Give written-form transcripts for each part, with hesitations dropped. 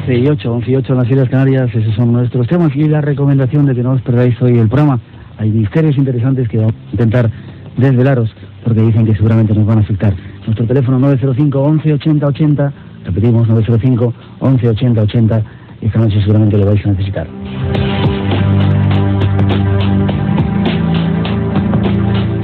11:08 en las Islas Canarias. Esos son nuestros temas y la recomendación de que no os perdáis hoy el programa. Hay misterios interesantes que vamos a intentar desvelaros porque dicen que seguramente nos van a afectar. Nuestro teléfono 905 11 80 80, repetimos 905 11 80 80, y esta noche seguramente lo vais a necesitar.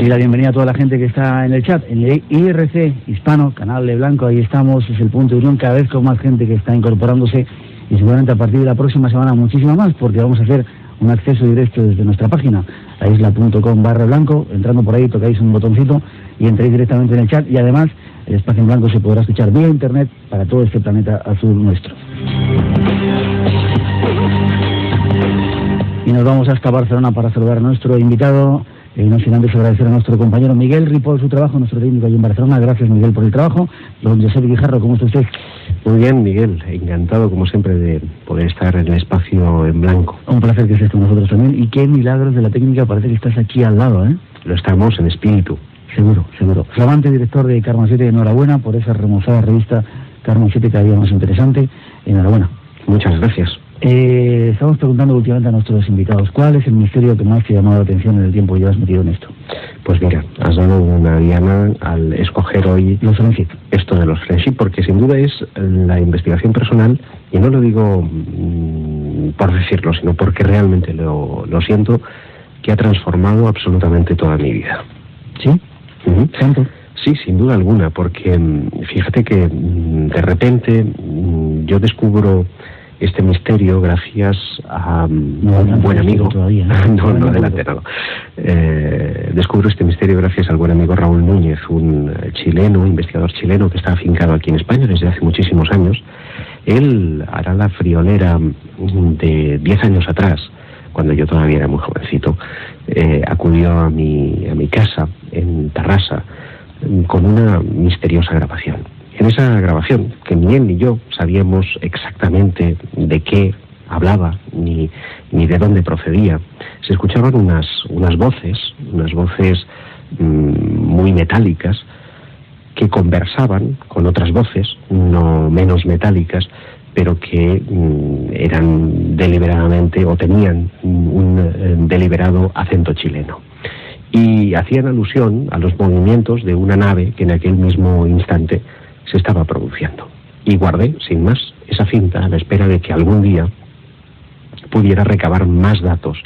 Y la bienvenida a toda la gente que está en el chat, en el IRC Hispano, Canal de Blanco, ahí estamos, es el punto de unión, cada vez con más gente que está incorporándose, y seguramente a partir de la próxima semana muchísima más, porque vamos a hacer un acceso directo desde nuestra página, laisla.com/blanco, entrando por ahí tocáis un botoncito y entráis directamente en el chat, y además el espacio en blanco se podrá escuchar vía internet para todo este planeta azul nuestro. Y nos vamos hasta Barcelona para saludar a nuestro invitado. No sin antes agradecer a nuestro compañero Miguel Ripoll su trabajo, nuestro técnico allí en Barcelona. Gracias, Miguel, por el trabajo. Don Josep Guijarro, ¿cómo está usted? Muy bien, Miguel. Encantado, como siempre, de poder estar en el espacio en blanco. Un placer que estés con nosotros también. Y qué milagros de la técnica, parece que estás aquí al lado, ¿eh? Lo estamos en espíritu. Seguro, seguro. Flamante director de Karma 7, enhorabuena por esa remozada revista Karma 7 cada día más interesante. Enhorabuena. Muchas gracias. Estamos preguntando últimamente a nuestros invitados, ¿cuál es el misterio que más te ha llamado la atención en el tiempo que llevas metido en esto? Pues mira, has dado una diana al escoger hoy los friendship. Esto de los friendship, porque sin duda es la investigación personal, y no lo digo por decirlo, sino porque realmente lo siento, que ha transformado absolutamente toda mi vida. ¿Sí? ¿Tanto? Sí, sin duda alguna, porque fíjate que de repente yo descubro este misterio gracias a un buen amigo. Todavía, no delantero. Descubro este misterio gracias al buen amigo Raúl Núñez, un chileno, investigador chileno que está afincado aquí en España desde hace muchísimos años. Él hará la friolera de 10 años atrás, cuando yo todavía era muy jovencito, acudió a mi casa en Tarrasa con una misteriosa grabación. En esa grabación, que ni él ni yo sabíamos exactamente de qué hablaba ni de dónde procedía, se escuchaban unas voces muy metálicas que conversaban con otras voces no menos metálicas, pero que eran deliberadamente o tenían un deliberado acento chileno. Y hacían alusión a los movimientos de una nave que en aquel mismo instante se estaba produciendo. Y guardé, sin más, esa cinta a la espera de que algún día pudiera recabar más datos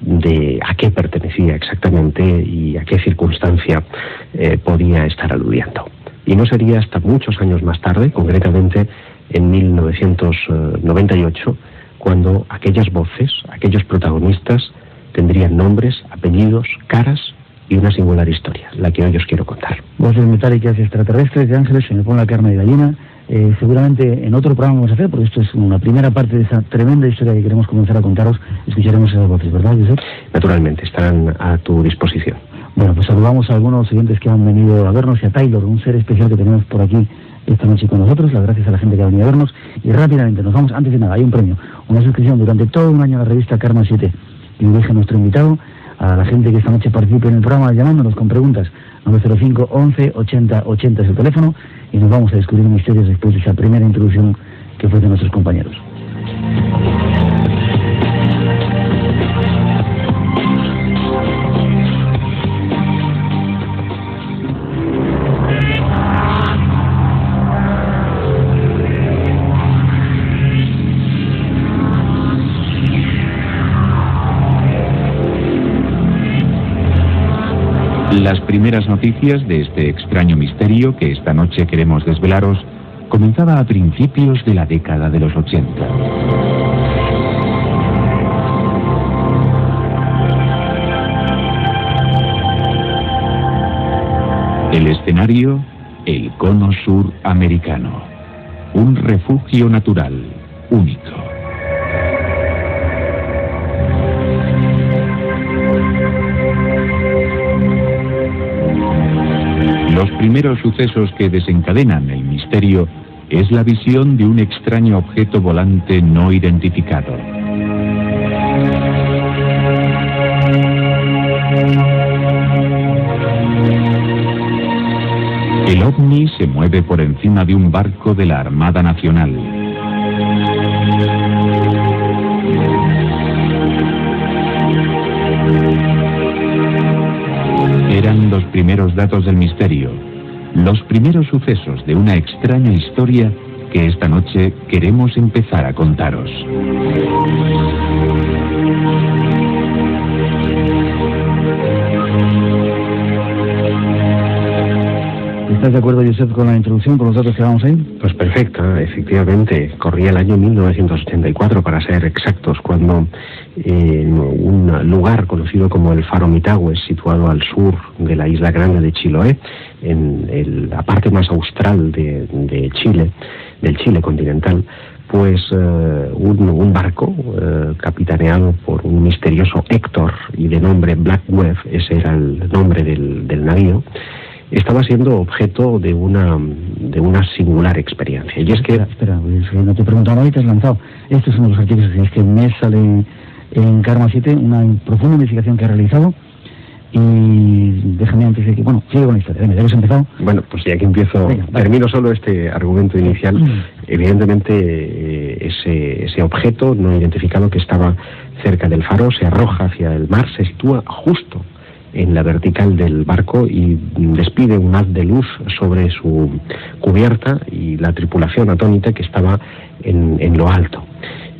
de a qué pertenecía exactamente y a qué circunstancia podía estar aludiendo. Y no sería hasta muchos años más tarde, concretamente en 1998, cuando aquellas voces, aquellos protagonistas, tendrían nombres, apellidos, caras y una singular historia, la que hoy os quiero contar. Voces metálicas y extraterrestres, de ángeles, se me pone la carne de gallina. Seguramente en otro programa vamos a hacer, porque esto es una primera parte de esa tremenda historia que queremos comenzar a contaros. Escucharemos esas voces, ¿verdad, Josep? Naturalmente, estarán a tu disposición. Bueno, pues saludamos a algunos oyentes que han venido a vernos y a Taylor, un ser especial que tenemos por aquí esta noche con nosotros. Las gracias a la gente que ha venido a vernos. Y rápidamente nos vamos, antes de nada, hay un premio, una suscripción durante todo un año a la revista Karma 7. Y dirige nuestro invitado a la gente que esta noche participe en el programa llamándonos con preguntas. 905 11 80 80 es el teléfono, y nos vamos a descubrir misterios después de esa primera introducción que fue de nuestros compañeros. Las primeras noticias de este extraño misterio que esta noche queremos desvelaros comenzaba a principios de la década de los 80. El escenario, el cono sur americano, un refugio natural único. Los primeros sucesos que desencadenan el misterio es la visión de un extraño objeto volante no identificado. El ovni se mueve por encima de un barco de la Armada Nacional. Eran los primeros datos del misterio, los primeros sucesos de una extraña historia que esta noche queremos empezar a contaros. ¿Estás de acuerdo, Josep, con la introducción, con los datos que vamos ahí? Pues perfecta, efectivamente. Corría el año 1984, para ser exactos, cuando un lugar conocido como el Faro Mitagües, situado al sur de la isla grande de Chiloé, en la parte más austral de Chile, del Chile continental, pues un barco capitaneado por un misterioso Héctor y de nombre Black Web, ese era el nombre del navío, estaba siendo objeto de una singular experiencia. Y es que... Espera, no te he preguntado nada y te has lanzado. Este es uno de los artículos que este mes sale en Karma 7, una profunda investigación que ha realizado. Y déjame antes de que... Bueno, sigue con la historia. Venga, ya hemos empezado. Bueno, pues ya que empiezo... Venga, termino solo este argumento inicial. Evidentemente, ese objeto no identificado que estaba cerca del faro se arroja hacia el mar, se sitúa justo en la vertical del barco y despide un haz de luz sobre su cubierta y la tripulación atónita que estaba en lo alto.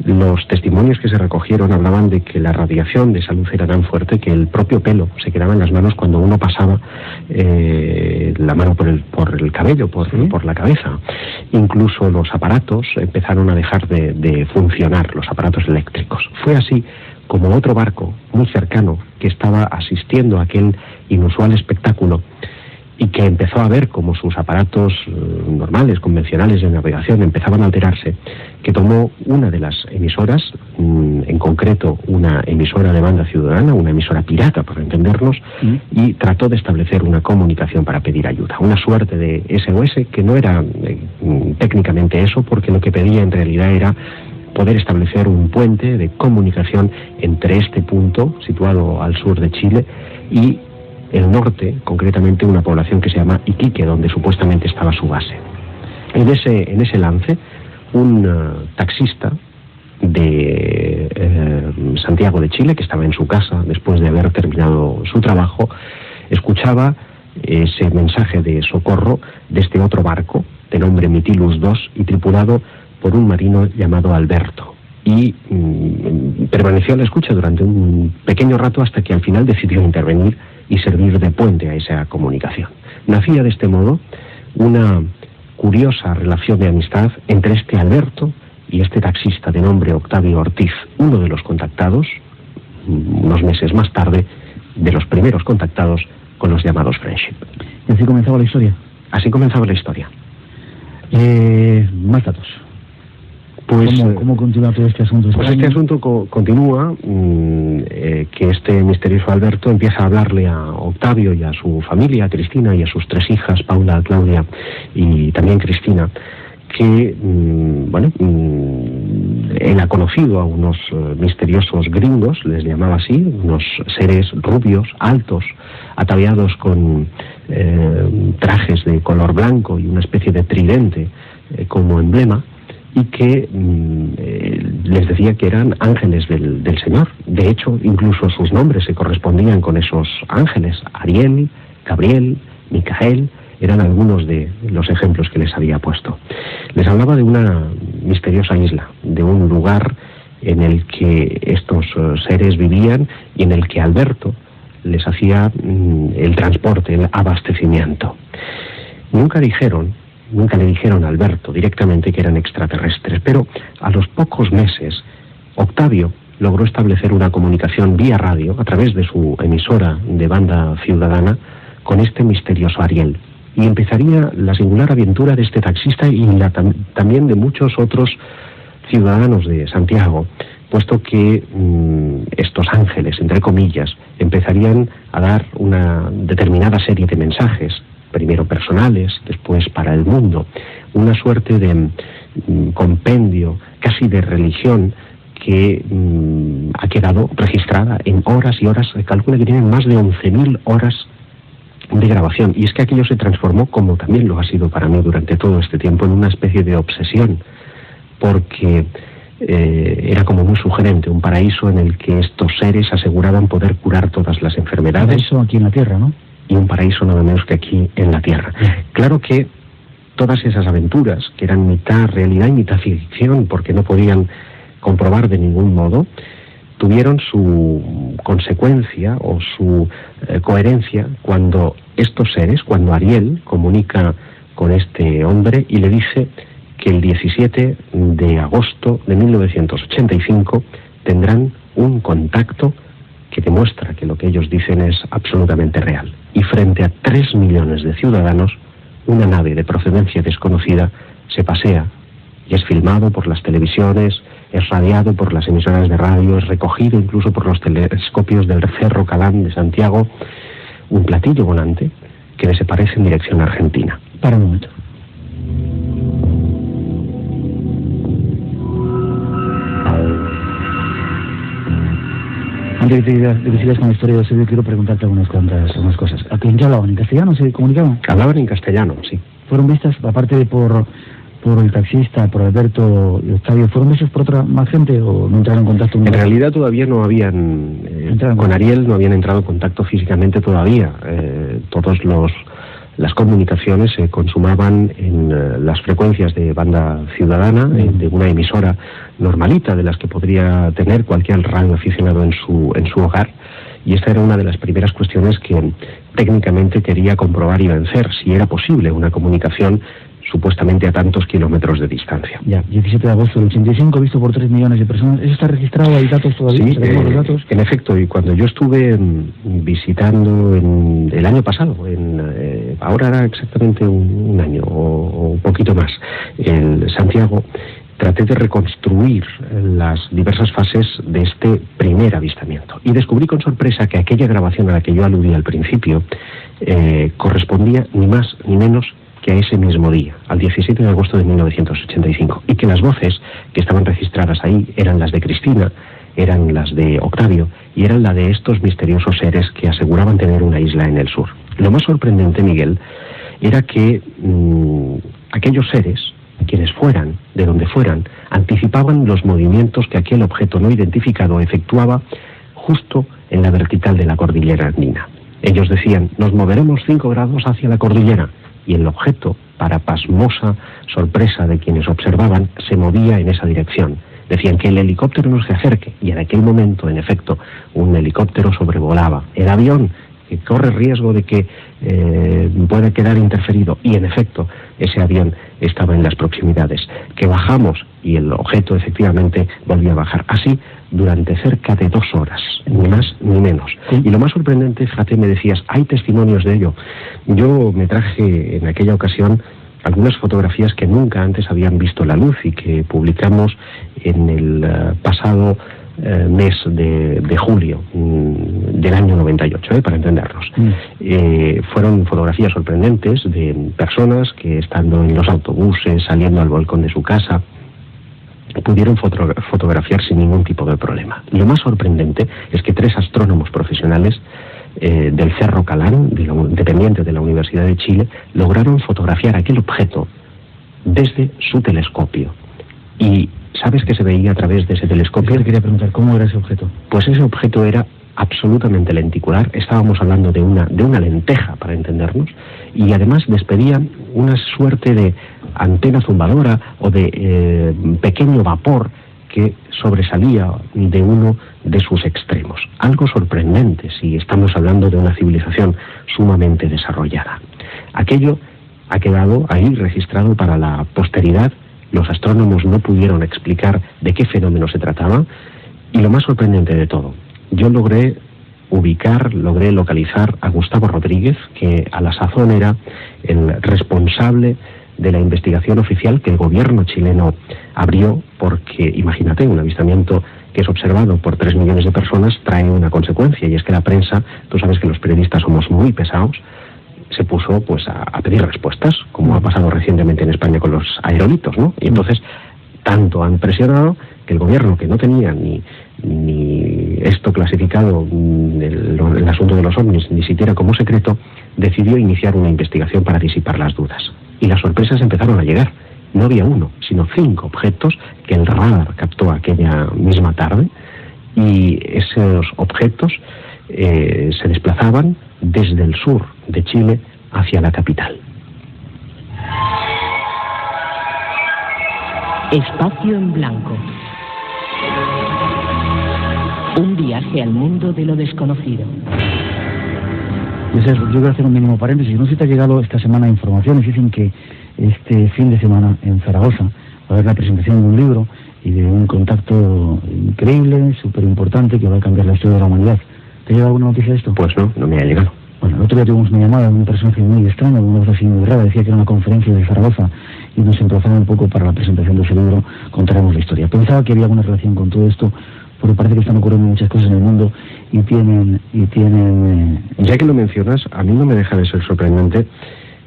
Los testimonios que se recogieron hablaban de que la radiación de esa luz era tan fuerte que el propio pelo se quedaba en las manos cuando uno pasaba la mano por el cabello, por la cabeza. Incluso los aparatos empezaron a dejar de funcionar, los aparatos eléctricos. Fue así como otro barco muy cercano que estaba asistiendo a aquel inusual espectáculo y que empezó a ver cómo sus aparatos normales, convencionales de navegación empezaban a alterarse, que tomó una de las emisoras, en concreto una emisora de banda ciudadana, una emisora pirata, por entendernos, y trató de establecer una comunicación para pedir ayuda. Una suerte de SOS que no era técnicamente eso, porque lo que pedía en realidad era poder establecer un puente de comunicación entre este punto, situado al sur de Chile, y el norte, concretamente una población que se llama Iquique, donde supuestamente estaba su base. En ese lance, un taxista de Santiago de Chile, que estaba en su casa después de haber terminado su trabajo, escuchaba ese mensaje de socorro de este otro barco, de nombre Mitilus II, y tripulado por un marino llamado Alberto. Y permaneció a la escucha durante un pequeño rato hasta que al final decidió intervenir y servir de puente a esa comunicación. Nacía de este modo una curiosa relación de amistad entre este Alberto y este taxista de nombre Octavio Ortiz, uno de los contactados, unos meses más tarde, de los primeros contactados con los llamados Friendship. ¿Y así comenzaba la historia? Así comenzaba la historia. Más datos. Pues, ¿Cómo continúa todo este asunto? Pues este asunto continúa, que este misterioso Alberto empieza a hablarle a Octavio y a su familia, a Cristina y a sus 3 hijas, Paula, Claudia y también Cristina, que, él ha conocido a unos misteriosos gringos, les llamaba así, unos seres rubios, altos, ataviados con trajes de color blanco y una especie de tridente como emblema, y que les decía que eran ángeles del Señor. De hecho, incluso sus nombres se correspondían con esos ángeles. Ariel, Gabriel, Micael, eran algunos de los ejemplos que les había puesto. Les hablaba de una misteriosa isla, de un lugar en el que estos seres vivían y en el que Alberto les hacía el transporte, el abastecimiento. Nunca le dijeron a Alberto directamente que eran extraterrestres, pero a los pocos meses Octavio logró establecer una comunicación vía radio a través de su emisora de banda ciudadana con este misterioso Ariel. Y empezaría la singular aventura de este taxista y también de muchos otros ciudadanos de Santiago, puesto que estos ángeles, entre comillas, empezarían a dar una determinada serie de mensajes, primero personales, después para el mundo, una suerte de compendio, casi de religión, que ha quedado registrada en horas y horas. Se calcula que tienen más de 11.000 horas de grabación, y es que aquello se transformó, como también lo ha sido para mí durante todo este tiempo, en una especie de obsesión, porque era como muy sugerente, un paraíso en el que estos seres aseguraban poder curar todas las enfermedades. Un paraíso aquí en la Tierra, ¿no? Y un paraíso nada menos que aquí en la Tierra. Claro que todas esas aventuras, que eran mitad realidad y mitad ficción, porque no podían comprobar de ningún modo, tuvieron su consecuencia o su coherencia cuando estos seres, cuando Ariel comunica con este hombre y le dice que el 17 de agosto de 1985 tendrán un contacto que demuestra que lo que ellos dicen es absolutamente real. Y frente a 3 millones de ciudadanos, una nave de procedencia desconocida se pasea y es filmado por las televisiones, es radiado por las emisoras de radio, es recogido incluso por los telescopios del Cerro Calán de Santiago, un platillo volante que desaparece en dirección a Argentina. Para un momento. Antes de que sigas con la historia de Eusebio, quiero preguntarte algunas cosas. ¿A quién ya hablaban? ¿En castellano se comunicaban? Hablaban en castellano, sí. ¿Fueron vistas, aparte de por el taxista, por Alberto y Octavio, fueron vistos por otra más gente o no entraron en contacto? En realidad todavía no habían, con Ariel no habían entrado en contacto físicamente todavía. Las comunicaciones se consumaban en las frecuencias de banda ciudadana, de una emisora normalita, de las que podría tener cualquier radioaficionado en su hogar, y esta era una de las primeras cuestiones que técnicamente quería comprobar y vencer, si era posible una comunicación supuestamente a tantos kilómetros de distancia. Ya, 17 de agosto del 85, visto por 3 millones de personas. ¿Eso está registrado? ¿Hay datos todavía? Sí, los datos? En efecto, y cuando yo estuve visitando el año pasado, ahora era exactamente un año o un poquito más, el Santiago, traté de reconstruir las diversas fases de este primer avistamiento. Y descubrí con sorpresa que aquella grabación a la que yo aludí al principio correspondía ni más ni menos que a ese mismo día, al 17 de agosto de 1985, y que las voces que estaban registradas ahí eran las de Cristina, eran las de Octavio, y eran la de estos misteriosos seres que aseguraban tener una isla en el sur. Lo más sorprendente, Miguel, era que aquellos seres, quienes fueran, de donde fueran, anticipaban los movimientos que aquel objeto no identificado efectuaba justo en la vertical de la cordillera andina. Ellos decían, nos moveremos 5 grados hacia la cordillera, y el objeto, para pasmosa sorpresa de quienes observaban, se movía en esa dirección. Decían que el helicóptero no se acerque, y en aquel momento, en efecto, un helicóptero sobrevolaba el avión, que corre riesgo de que pueda quedar interferido, y en efecto, ese avión estaba en las proximidades. Que bajamos, y el objeto efectivamente volvió a bajar. Así, durante cerca de 2 horas, ni más ni menos. Y lo más sorprendente, fíjate, me decías, hay testimonios de ello. Yo me traje en aquella ocasión algunas fotografías que nunca antes habían visto la luz y que publicamos en el pasado mes de julio del año 98, para entendernos. Fueron fotografías sorprendentes de personas que, estando en los autobuses, saliendo al balcón de su casa, pudieron fotografiar sin ningún tipo de problema. Lo más sorprendente es que 3 astrónomos profesionales del Cerro Calán, dependiente de la Universidad de Chile, lograron fotografiar aquel objeto desde su telescopio. Y ¿sabes qué se veía a través de ese telescopio? Te quería preguntar, ¿cómo era ese objeto? Pues ese objeto era absolutamente lenticular. Estábamos hablando de una lenteja, para entendernos, y además despedía una suerte de antena zumbadora o de pequeño vapor que sobresalía de uno de sus extremos. Algo sorprendente si estamos hablando de una civilización sumamente desarrollada. Aquello ha quedado ahí registrado para la posteridad. Los astrónomos no pudieron explicar de qué fenómeno se trataba, y lo más sorprendente de todo, yo logré localizar a Gustavo Rodríguez, que a la sazón era el responsable de la investigación oficial que el gobierno chileno abrió, porque imagínate, un avistamiento que es observado por 3 millones de personas trae una consecuencia, y es que la prensa, tú sabes que los periodistas somos muy pesados, se puso pues a pedir respuestas, como ha pasado recientemente en España con los aerolitos, ¿no? Y entonces tanto han presionado que el gobierno, que no tenía ni esto clasificado, el asunto de los ovnis, ni siquiera como secreto, decidió iniciar una investigación para disipar las dudas. Y las sorpresas empezaron a llegar. no había uno, sino 5 objetos que el radar captó aquella misma tarde, y esos objetos se desplazaban desde el sur de Chile hacia la capital. Espacio en blanco. Un viaje al mundo de lo desconocido. Yo quiero hacer un mínimo paréntesis. No sé si te ha llegado esta semana informaciones. Dicen que este fin de semana en Zaragoza va a haber la presentación de un libro y de un contacto increíble, súper importante, que va a cambiar la historia de la humanidad. ¿Te ha llegado alguna noticia de esto? Pues no me ha llegado. Bueno, el otro día tuvimos una llamada de un personaje muy extraño, una voz así muy rara, decía que era una conferencia de Zaragoza y nos emplazaba un poco para la presentación de ese libro. Contaremos la historia. Pensaba que había alguna relación con todo esto, porque parece que están ocurriendo muchas cosas en el mundo y tienen Ya que lo mencionas, a mí no me deja de ser sorprendente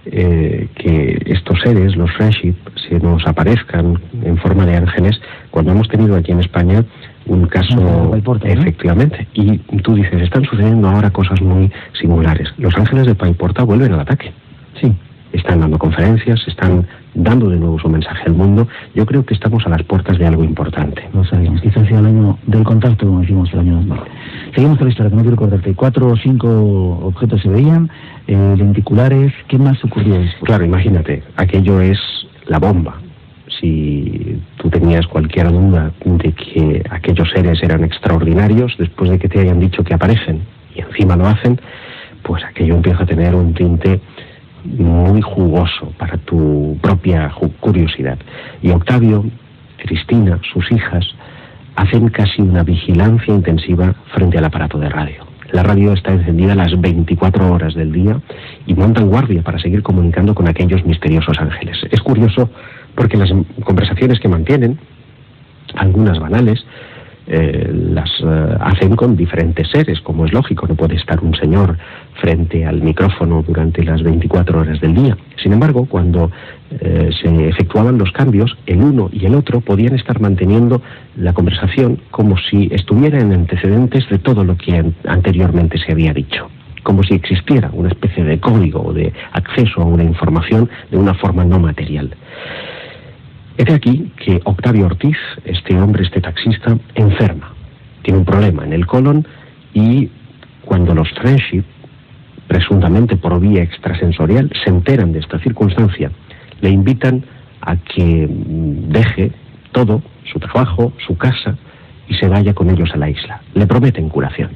que estos seres, los Friendship, se nos aparezcan en forma de ángeles cuando hemos tenido aquí en España un caso, Paiporta, ¿no? Efectivamente, y tú dices, están sucediendo ahora cosas muy singulares. Los ángeles de Paiporta vuelven al ataque. Sí. Están dando conferencias, están dando de nuevo su mensaje al mundo. Yo creo que estamos a las puertas de algo importante. Lo sabíamos, quizás sea el año del contacto, como decimos, el año 2000. Seguimos con la historia, que no quiero cortarte. 4 o 5 objetos se veían, lenticulares. ¿Qué más ocurrió después? Claro, imagínate, aquello es la bomba. Si tú tenías cualquier duda de que aquellos seres eran extraordinarios, después de que te hayan dicho que aparecen y encima lo hacen, pues aquello empieza a tener un tinte muy jugoso para tu propia curiosidad. Y Octavio, Cristina, sus hijas, hacen casi una vigilancia intensiva frente al aparato de radio. La radio está encendida las 24 horas del día y montan guardia para seguir comunicando con aquellos misteriosos ángeles. Es curioso porque las conversaciones que mantienen, algunas banales, las hacen con diferentes seres, como es lógico. No puede estar un señor frente al micrófono durante las 24 horas del día. Sin embargo, cuando se efectuaban los cambios, el uno y el otro podían estar manteniendo la conversación como si estuviera en antecedentes de todo lo que anteriormente se había dicho, como si existiera una especie de código o de acceso a una información de una forma no material. Es de aquí que Octavio Ortiz, este hombre, este taxista, enferma. Tiene un problema en el colon y cuando los Friendship, presuntamente por vía extrasensorial, se enteran de esta circunstancia, le invitan a que deje todo, su trabajo, su casa, y se vaya con ellos a la isla. Le prometen curación.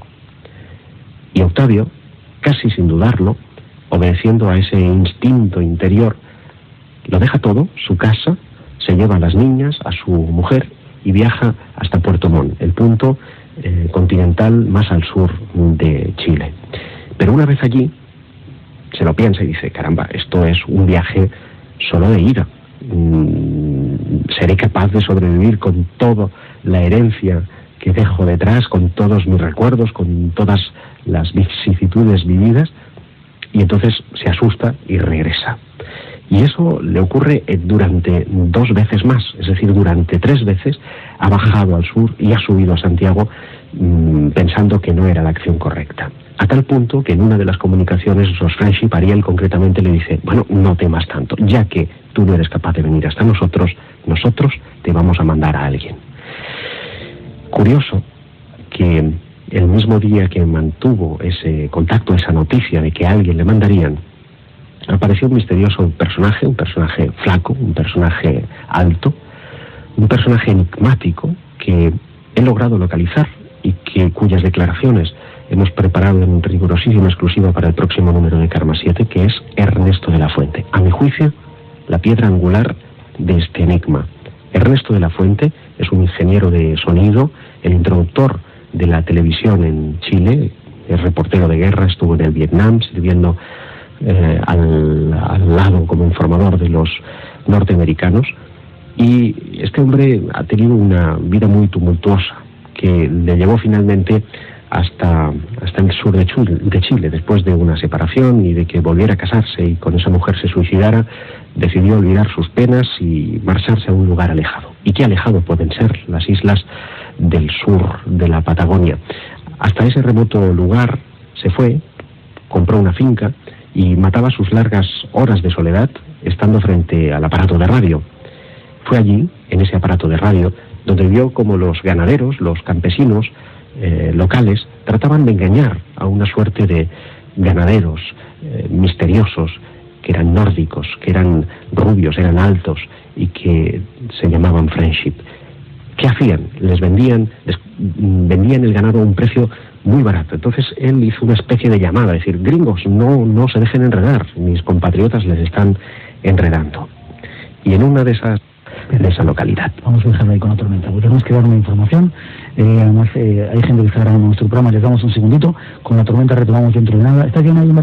Y Octavio, casi sin dudarlo, obedeciendo a ese instinto interior, lo deja todo, su casa, se lleva a las niñas, a su mujer, y viaja hasta Puerto Montt, el punto continental más al sur de Chile. Pero una vez allí, se lo piensa y dice, caramba, esto es un viaje solo de ida. ¿Seré capaz de sobrevivir con toda la herencia que dejo detrás, con todos mis recuerdos, con todas las vicisitudes vividas? Y entonces se asusta y regresa. Y eso le ocurre durante 2 veces más, es decir, durante 3 veces ha bajado al sur y ha subido a Santiago pensando que no era la acción correcta. A tal punto que en una de las comunicaciones, los Friendship, Ariel concretamente le dice, bueno, no temas tanto, ya que tú no eres capaz de venir hasta nosotros, nosotros te vamos a mandar a alguien. Curioso que el mismo día que mantuvo ese contacto, esa noticia de que a alguien le mandarían, apareció un misterioso personaje, un personaje flaco, un personaje alto, un personaje enigmático que he logrado localizar y cuyas declaraciones hemos preparado en rigurosísima exclusiva para el próximo número de Karma 7, que es Ernesto de la Fuente. A mi juicio, la piedra angular de este enigma. Ernesto de la Fuente es un ingeniero de sonido, el introductor de la televisión en Chile, es reportero de guerra, estuvo en el Vietnam sirviendo al lado como informador de los norteamericanos, y este hombre ha tenido una vida muy tumultuosa que le llevó finalmente hasta el sur de Chile. Después de una separación y de que volviera a casarse y con esa mujer se suicidara, decidió olvidar sus penas y marcharse a un lugar alejado. ¿Y qué alejado pueden ser las islas del sur de la Patagonia? Hasta ese remoto lugar se fue, compró una finca y mataba sus largas horas de soledad estando frente al aparato de radio. Fue allí, en ese aparato de radio, donde vio como los ganaderos, los campesinos locales, trataban de engañar a una suerte de ganaderos misteriosos, que eran nórdicos, que eran rubios, eran altos y que se llamaban Friendship. ¿Qué hacían? Les vendían el ganado a un precio muy barato. Entonces él hizo una especie de llamada, es decir, gringos, no se dejen enredar, mis compatriotas les están enredando. Y en una de esa localidad. Vamos a dejarlo ahí con la tormenta, porque tenemos que dar una información. Además, hay gente que está grabando nuestro programa, les damos un segundito. Con la tormenta retomamos dentro de nada. ¿Estás bien ahí en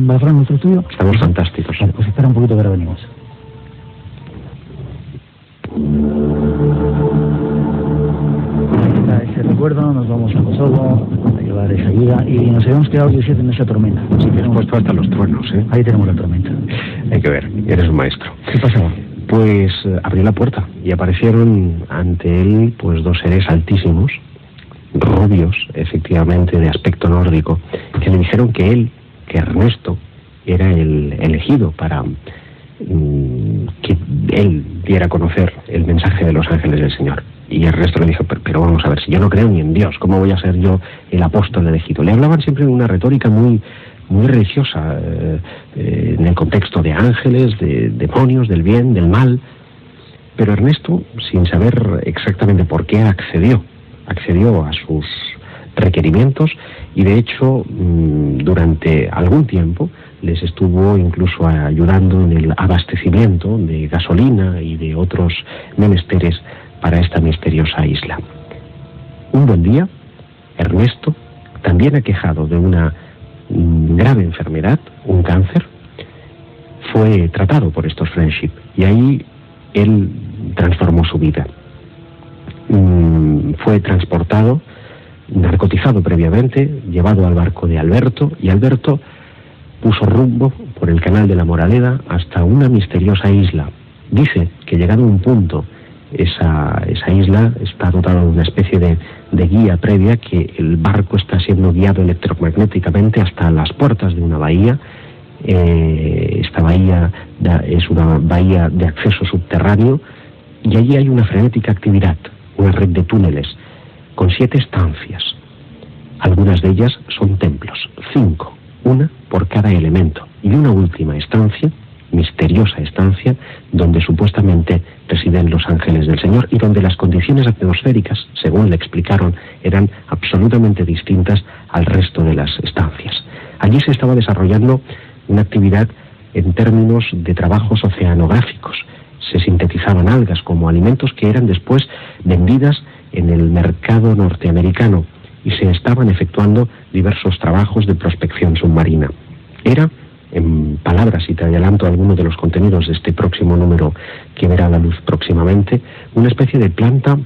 Barcelona, en nuestro estudio? Estamos fantásticos. Vale, pues espera un poquito que ahora venimos. Ahí está ese recuerdo, nos vamos a Kosovo a llevar esa ayuda y nos habíamos quedado 17 en esa tormenta. Sí, te has puesto hasta los truenos, ¿eh? Ahí tenemos la tormenta. Hay que ver, eres un maestro. ¿Qué pasaba? Pues abrió la puerta y aparecieron ante él pues dos seres altísimos, rubios, efectivamente, de aspecto nórdico, que le dijeron que Ernesto, era el elegido para que él diera a conocer el mensaje de los ángeles del Señor. Y Ernesto le dijo, pero vamos a ver, si yo no creo ni en Dios, ¿cómo voy a ser yo el apóstol elegido? Le hablaban siempre de una retórica muy religiosa, en el contexto de ángeles, de demonios, del bien, del mal. Pero Ernesto, sin saber exactamente por qué, accedió a sus requerimientos y de hecho durante algún tiempo les estuvo incluso ayudando en el abastecimiento de gasolina y de otros menesteres para esta misteriosa isla. Un buen día, Ernesto, también aquejado de una grave enfermedad, un cáncer, fue tratado por estos Friendship y ahí él transformó su vida. Fue transportado, narcotizado previamente, llevado al barco de Alberto y Alberto puso rumbo por el canal de la Moraleda hasta una misteriosa isla. Dice que llegado a un punto esa isla está dotada de una especie de guía previa, que el barco está siendo guiado electromagnéticamente hasta las puertas de una bahía. Esta bahía es una bahía de acceso subterráneo y allí hay una frenética actividad, una red de túneles con 7 estancias. Algunas de ellas son templos, 5, una por cada elemento, y una última estancia, misteriosa estancia, donde supuestamente residen los ángeles del Señor y donde las condiciones atmosféricas, según le explicaron, eran absolutamente distintas al resto de las estancias. Allí se estaba desarrollando una actividad en términos de trabajos oceanográficos. Se sintetizaban algas como alimentos que eran después vendidas en el mercado norteamericano y se estaban efectuando diversos trabajos de prospección submarina. Era, en palabras, y te adelanto algunos de los contenidos de este próximo número que verá la luz próximamente, una especie de planta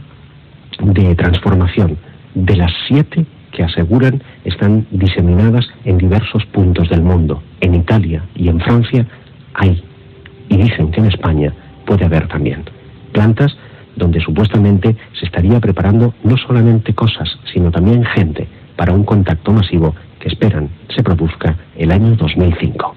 de transformación de las 7 que aseguran están diseminadas en diversos puntos del mundo. En Italia y en Francia hay, y dicen que en España puede haber también, plantas donde supuestamente se estaría preparando no solamente cosas, sino también gente para un contacto masivo que esperan se produzca el año 2005.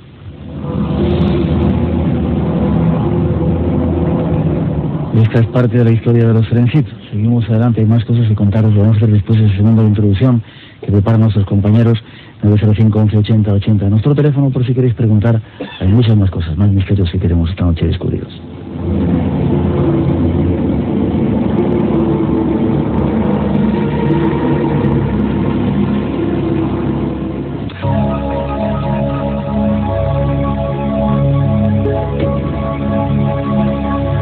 Esta es parte de la historia de los Friendship. Seguimos adelante, hay más cosas que contaros, lo vamos a hacer después de esa segunda introducción que preparan nuestros compañeros. 905 11 80 80. Nuestro teléfono por si queréis preguntar. Hay muchas más cosas, más misterios que queremos esta noche descubriros.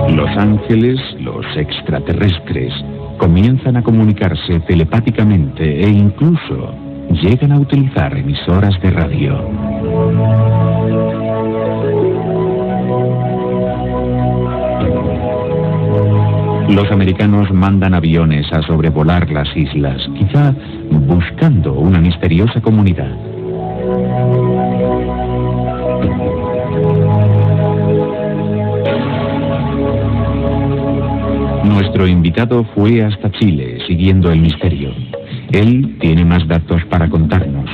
Los ángeles, los extraterrestres, comienzan a comunicarse telepáticamente e incluso llegan a utilizar emisoras de radio. Los americanos mandan aviones a sobrevolar las islas, quizá buscando una misteriosa comunidad. Nuestro invitado fue hasta Chile, siguiendo el misterio. Él tiene más datos para contarnos.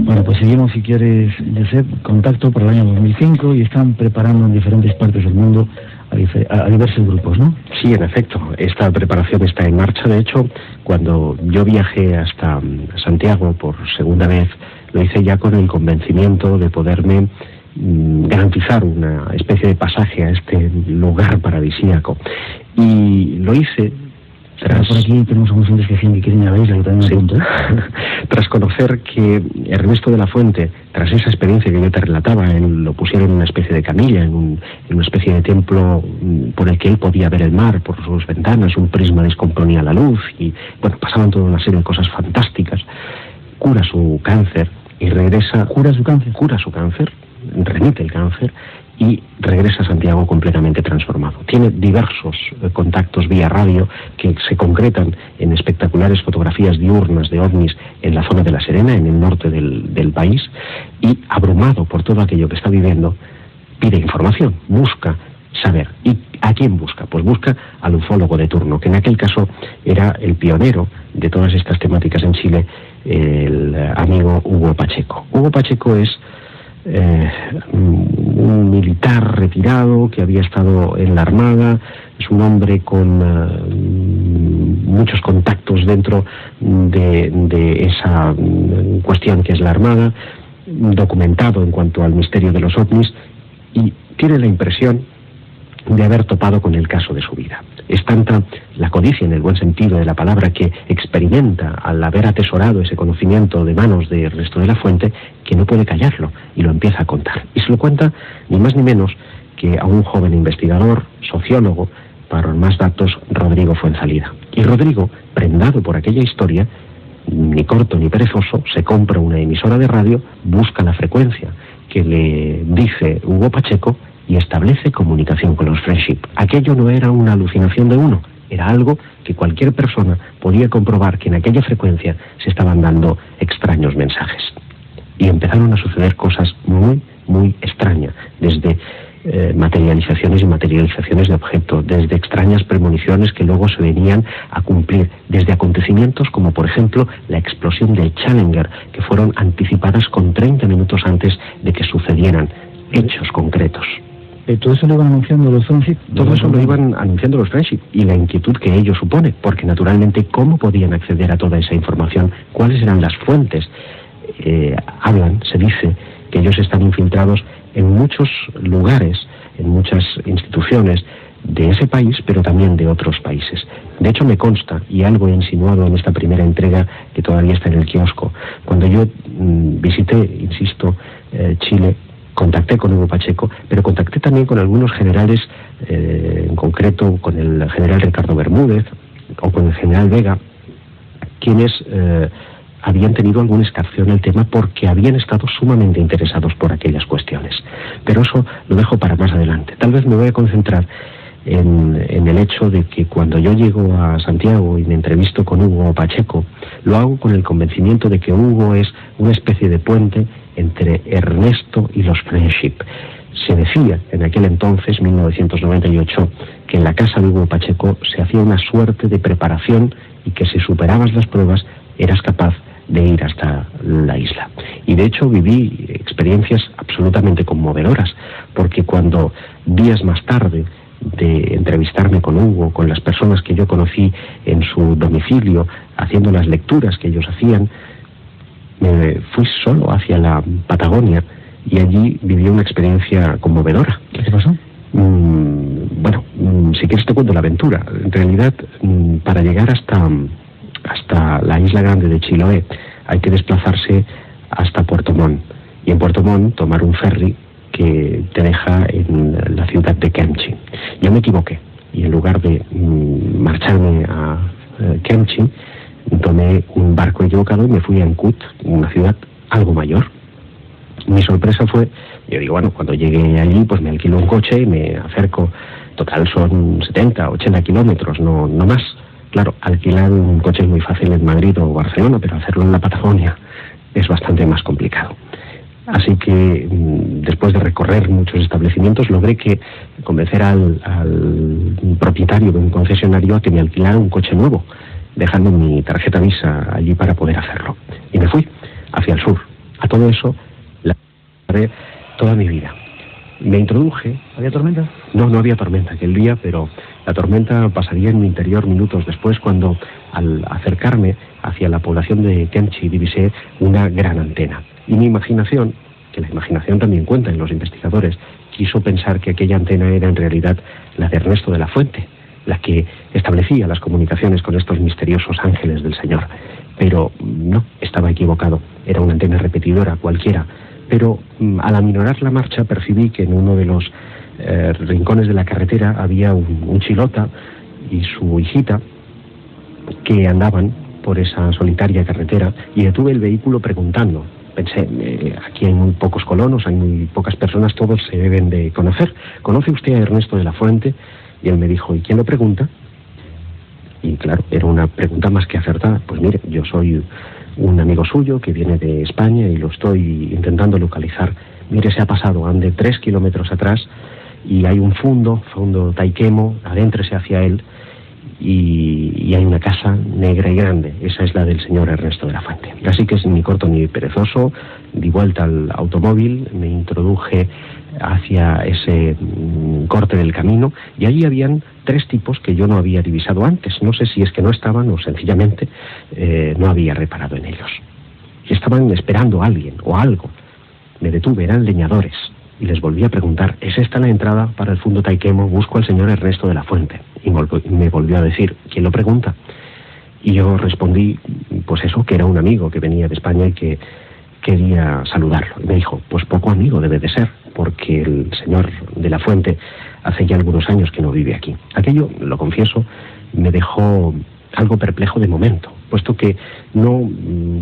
Bueno, pues seguimos, si quieres, Josep, contacto para el año 2005 y están preparando en diferentes partes del mundo a diversos grupos, ¿no? Sí, en efecto, esta preparación está en marcha. De hecho, cuando yo viajé hasta Santiago por segunda vez, lo hice ya con el convencimiento de poderme garantizar una especie de pasaje a este lugar paradisíaco. Y lo hice tras... Por aquí tenemos unos oyentes que decían que quieren ir a la isla, yo también me apunto, ¿eh? Tras conocer que Ernesto de la Fuente, tras esa experiencia que yo te relataba, él lo pusieron en una especie de camilla, en una especie de templo por el que él podía ver el mar por sus ventanas, un prisma descomponía la luz y, bueno, pasaban toda una serie de cosas fantásticas. Cura su cáncer y regresa... ¿Cura su cáncer? Cura su cáncer, remite el cáncer y regresa a Santiago completamente transformado. Tiene diversos contactos vía radio que se concretan en espectaculares fotografías diurnas de ovnis en la zona de La Serena, en el norte del país, y abrumado por todo aquello que está viviendo, pide información, busca saber. ¿Y a quién busca? Pues busca al ufólogo de turno, que en aquel caso era el pionero de todas estas temáticas en Chile, el amigo Hugo Pacheco. Hugo Pacheco es un militar retirado que había estado en la Armada, es un hombre con muchos contactos dentro de esa cuestión que es la Armada, documentado en cuanto al misterio de los ovnis, y tiene la impresión de haber topado con el caso de su vida. Es tanta la codicia, en el buen sentido de la palabra, que experimenta al haber atesorado ese conocimiento de manos de Ernesto de la Fuente, que no puede callarlo y lo empieza a contar. Y se lo cuenta ni más ni menos que a un joven investigador, sociólogo, para más datos, Rodrigo Fuenzalida. Y Rodrigo, prendado por aquella historia, ni corto ni perezoso, se compra una emisora de radio, busca la frecuencia que le dice Hugo Pacheco y establece comunicación con los Friendship. Aquello no era una alucinación de uno, era algo que cualquier persona podía comprobar, que en aquella frecuencia se estaban dando extraños mensajes. Y empezaron a suceder cosas muy, muy extrañas, desde materializaciones y materializaciones de objetos, desde extrañas premoniciones que luego se venían a cumplir, desde acontecimientos como por ejemplo la explosión del Challenger, que fueron anticipadas con 30 minutos antes de que sucedieran hechos concretos. ¿Todo eso lo iban anunciando los Friendship? Todo eso lo iban anunciando los Friendship, y la inquietud que ello supone, porque naturalmente, ¿cómo podían acceder a toda esa información? ¿Cuáles eran las fuentes? Se dice que ellos están infiltrados en muchos lugares, en muchas instituciones de ese país, pero también de otros países. De hecho, me consta, y algo he insinuado en esta primera entrega que todavía está en el kiosco, cuando yo visité, insisto, Chile, contacté con Hugo Pacheco, pero contacté también con algunos generales, en concreto con el general Ricardo Bermúdez o con el general Vega, quienes habían tenido algún escarceo en el tema porque habían estado sumamente interesados por aquellas cuestiones. Pero eso lo dejo para más adelante. Tal vez me voy a concentrar en el hecho de que cuando yo llego a Santiago y me entrevisto con Hugo Pacheco, lo hago con el convencimiento de que Hugo es una especie de puente entre Ernesto y los Friendship. Se decía en aquel entonces, 1998, que en la casa de Hugo Pacheco se hacía una suerte de preparación y que si superabas las pruebas eras capaz de ir hasta la isla. Y de hecho viví experiencias absolutamente conmovedoras, porque cuando días más tarde de entrevistarme con Hugo, con las personas que yo conocí en su domicilio, haciendo las lecturas que ellos hacían, me fui solo hacia la Patagonia y allí viví una experiencia conmovedora. ¿Qué te pasó? Si quieres te cuento la aventura. En realidad, para llegar hasta la isla grande de Chiloé hay que desplazarse hasta Puerto Montt, y en Puerto Montt tomar un ferry que te deja en la ciudad de Kemchi. Yo me equivoqué y en lugar de marcharme a Kemchi, tomé un barco equivocado y me fui a Ancud, una ciudad algo mayor. Mi sorpresa fue, yo digo, bueno, cuando llegué allí pues me alquilo un coche y me acerco. Total son 70, 80 kilómetros, no más. Claro, alquilar un coche es muy fácil en Madrid o Barcelona, pero hacerlo en la Patagonia es bastante más complicado. Así que después de recorrer muchos establecimientos logré convencer al propietario de un concesionario a que me alquilara un coche nuevo, dejando mi tarjeta Visa allí para poder hacerlo. Y me fui hacia el sur, A todo eso la haré toda mi vida. Me introduje... ¿Había tormenta? No, no había tormenta aquel día, pero la tormenta pasaría en mi interior minutos después, cuando al acercarme hacia la población de Kemchi divisé una gran antena. Y mi imaginación, que la imaginación también cuenta en los investigadores, quiso pensar que aquella antena era en realidad la de Ernesto de la Fuente, la que establecía las comunicaciones con estos misteriosos ángeles del Señor. Pero no, estaba equivocado. Era una antena repetidora cualquiera. Pero al aminorar la marcha percibí que en uno de los rincones de la carretera había un chilota y su hijita que andaban por esa solitaria carretera, y detuve el vehículo preguntando. Pensé, aquí hay muy pocos colonos, hay muy pocas personas, todos se deben de conocer. ¿Conoce usted a Ernesto de la Fuente? Y él me dijo, ¿y quién lo pregunta? Y claro, era una pregunta más que acertada. Pues mire, yo soy un amigo suyo que viene de España y lo estoy intentando localizar. Mire, se ha pasado, ande 3 kilómetros atrás y hay un fondo Taikemo, adéntrese hacia él y hay una casa negra y grande. Esa es la del señor Ernesto de la Fuente. Así que sin ni corto ni perezoso, di vuelta al automóvil, me introduje hacia ese corte del camino, y allí habían 3 tipos que yo no había divisado antes. No sé si es que no estaban o sencillamente no había reparado en ellos. Y estaban esperando a alguien o algo. Me detuve, eran leñadores, y les volví a preguntar, ¿es esta la entrada para el fondo Taikemo? Busco al señor Ernesto de la Fuente. Y me volvió a decir, ¿quién lo pregunta? Y yo respondí, pues eso, que era un amigo que venía de España y que quería saludarlo. Y me dijo, pues poco amigo debe de ser, porque el señor de la Fuente hace ya algunos años que no vive aquí. Aquello, lo confieso, me dejó algo perplejo de momento, puesto que no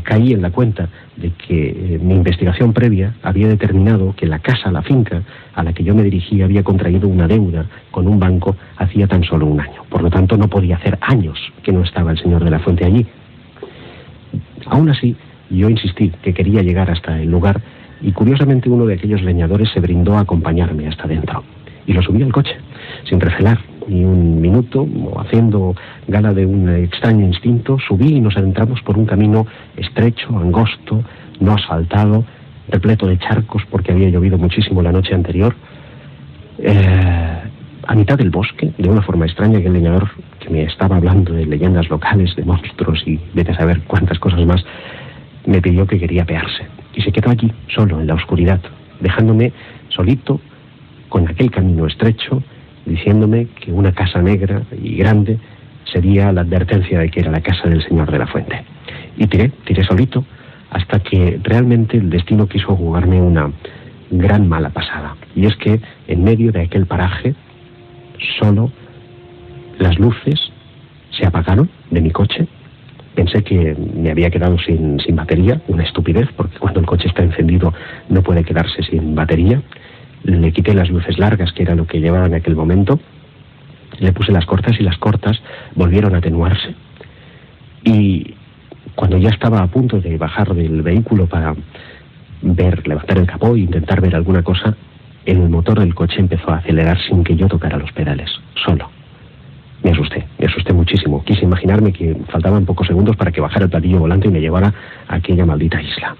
caí en la cuenta de que mi investigación previa había determinado que la casa, la finca a la que yo me dirigía, había contraído una deuda con un banco hacía tan solo un año. Por lo tanto, no podía hacer años que no estaba el señor de la Fuente allí. Aún así, yo insistí que quería llegar hasta el lugar, y curiosamente uno de aquellos leñadores se brindó a acompañarme hasta dentro. Y lo subí al coche, sin recelar ni un minuto, o haciendo gala de un extraño instinto. Subí y nos adentramos por un camino estrecho, angosto, no asfaltado, repleto de charcos porque había llovido muchísimo la noche anterior. A mitad del bosque, de una forma extraña, que el leñador, que me estaba hablando de leyendas locales, de monstruos y vete a saber cuántas cosas más, me pidió que quería apearse. Y se quedó allí, solo, en la oscuridad, dejándome solito con aquel camino estrecho, diciéndome que una casa negra y grande sería la advertencia de que era la casa del señor de la Fuente. Y tiré solito, hasta que realmente el destino quiso jugarme una gran mala pasada. Y es que en medio de aquel paraje, solo, las luces se apagaron de mi coche. Pensé que me había quedado sin batería, una estupidez, porque cuando el coche está encendido no puede quedarse sin batería. Le quité las luces largas, que era lo que llevaba en aquel momento, le puse las cortas, y las cortas volvieron a atenuarse. Y cuando ya estaba a punto de bajar del vehículo para levantar el capó e intentar ver alguna cosa, el motor del coche empezó a acelerar sin que yo tocara los pedales, solo. Me asusté muchísimo. Quise imaginarme que faltaban pocos segundos para que bajara el platillo volante y me llevara a aquella maldita isla.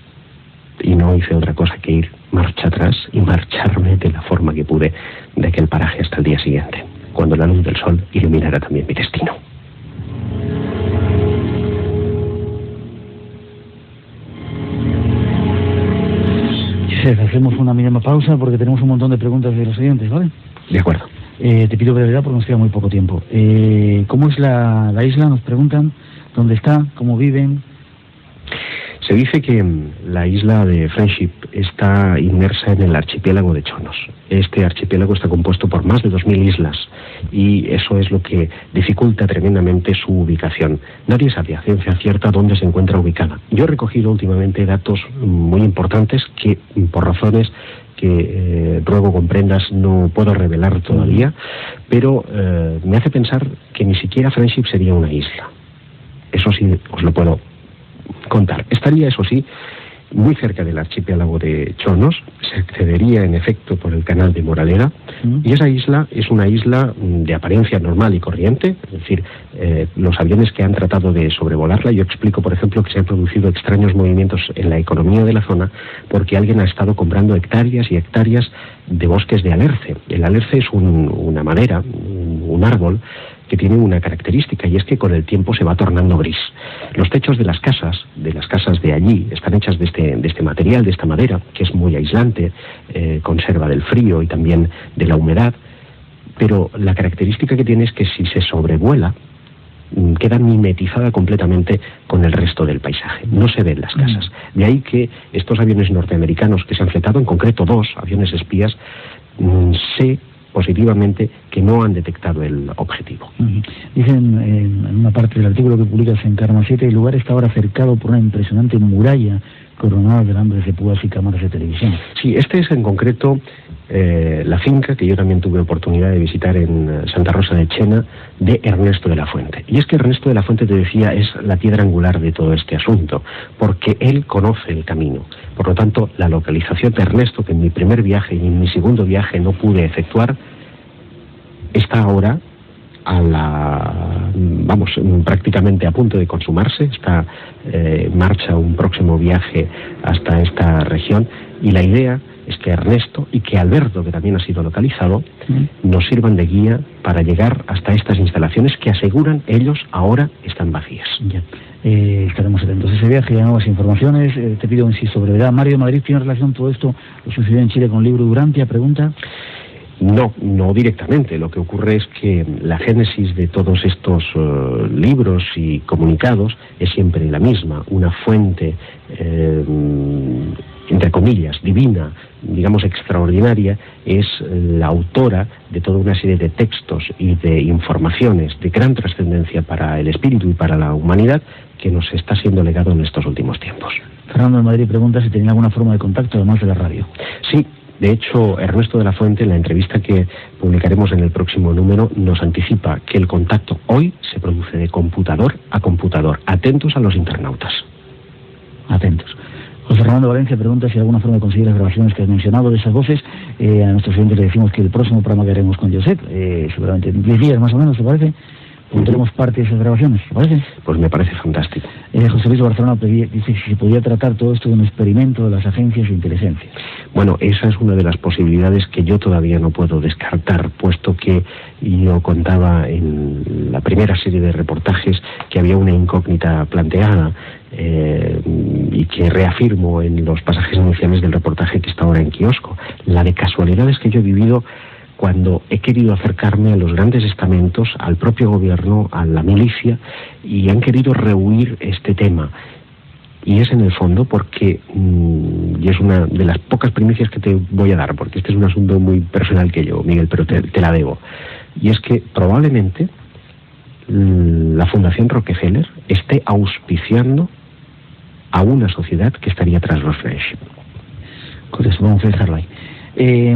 Y no hice otra cosa que ir marcha atrás y marcharme de la forma que pude de aquel paraje hasta el día siguiente, cuando la luz del sol iluminara también mi destino. Hacemos una mínima pausa porque tenemos un montón de preguntas de los oyentes, ¿vale? De acuerdo. Te pido brevedad porque nos queda muy poco tiempo. ¿Cómo es la isla? Nos preguntan. ¿Dónde está? ¿Cómo viven? Se dice que la isla de Friendship está inmersa en el archipiélago de Chonos. Este archipiélago está compuesto por más de 2000 islas, y eso es lo que dificulta tremendamente su ubicación. Nadie sabe a ciencia cierta dónde se encuentra ubicada. Yo he recogido últimamente datos muy importantes que, por razones que ruego comprendas, no puedo revelar todavía, pero me hace pensar que ni siquiera Friendship sería una isla. Eso sí, os lo puedo contar. Estaría, eso sí, muy cerca del archipiélago de Chonos, se accedería en efecto por el canal de Moraleda, y esa isla es una isla de apariencia normal y corriente, es decir, los aviones que han tratado de sobrevolarla, yo explico, por ejemplo, que se han producido extraños movimientos en la economía de la zona porque alguien ha estado comprando hectáreas y hectáreas de bosques de alerce. El alerce es una madera, un árbol, que tiene una característica, y es que con el tiempo se va tornando gris. Los techos de las casas de allí están hechas de este material, de esta madera, que es muy aislante, conserva del frío y también de la humedad, pero la característica que tiene es que si se sobrevuela, queda mimetizada completamente con el resto del paisaje, no se ven las casas. De ahí que estos aviones norteamericanos que se han fletado, en concreto 2 aviones espías, sé positivamente que no han detectado el objetivo. Dicen en una parte del artículo que publicas en Karma 7, el lugar está ahora cercado por una impresionante muralla coronada de alambres de púas y cámaras de televisión. Sí, este es en concreto la finca que yo también tuve oportunidad de visitar en Santa Rosa de Chena, de Ernesto de la Fuente. Y es que Ernesto de la Fuente, te decía, es la piedra angular de todo este asunto, porque él conoce el camino. Por lo tanto, la localización de Ernesto, que en mi primer viaje y en mi segundo viaje no pude efectuar, está ahora prácticamente a punto de consumarse. Está en marcha un próximo viaje hasta esta región, y la idea es que Ernesto y que Alberto, que también ha sido localizado, nos sirvan de guía para llegar hasta estas instalaciones que aseguran ellos ahora están vacías. Ya. Estaremos atentos a ese viaje y a nuevas informaciones. Te pido, insisto, brevedad. Mario de Madrid, ¿tiene relación todo esto, lo sucedió en Chile, con el libro Durantia? Pregunta. No directamente. Lo que ocurre es que la génesis de todos estos libros y comunicados es siempre la misma. Una fuente, entre comillas, divina, digamos extraordinaria, es la autora de toda una serie de textos y de informaciones de gran trascendencia para el espíritu y para la humanidad, que nos está siendo legado en estos últimos tiempos. Fernando de Madrid pregunta si tenía alguna forma de contacto además de la radio. Sí. De hecho, Ernesto de la Fuente, en la entrevista que publicaremos en el próximo número, nos anticipa que el contacto hoy se produce de computador a computador. Atentos a los internautas. Atentos. José Ramón de Valencia pregunta si hay alguna forma de conseguir las grabaciones que has mencionado de esas voces. A nuestros oyentes le decimos que el próximo programa que haremos con Josep, seguramente en 10 días más o menos, ¿te parece? Pondremos parte de esas grabaciones, ¿te parece? Pues me parece fantástico. José Luis de Barcelona dice si se podía tratar todo esto de un experimento de las agencias de inteligencia. Bueno, esa es una de las posibilidades que yo todavía no puedo descartar, puesto que yo contaba en la primera serie de reportajes que había una incógnita planteada, y que reafirmo en los pasajes iniciales del reportaje que está ahora en kiosco. La de casualidades que yo he vivido cuando he querido acercarme a los grandes estamentos, al propio gobierno, a la milicia, y han querido rehuir este tema. Y es en el fondo porque, y es una de las pocas primicias que te voy a dar, porque este es un asunto muy personal que yo, Miguel, pero te la debo. Y es que probablemente la Fundación Rockefeller esté auspiciando a una sociedad que estaría tras los French. Correcto, vamos a dejarlo ahí.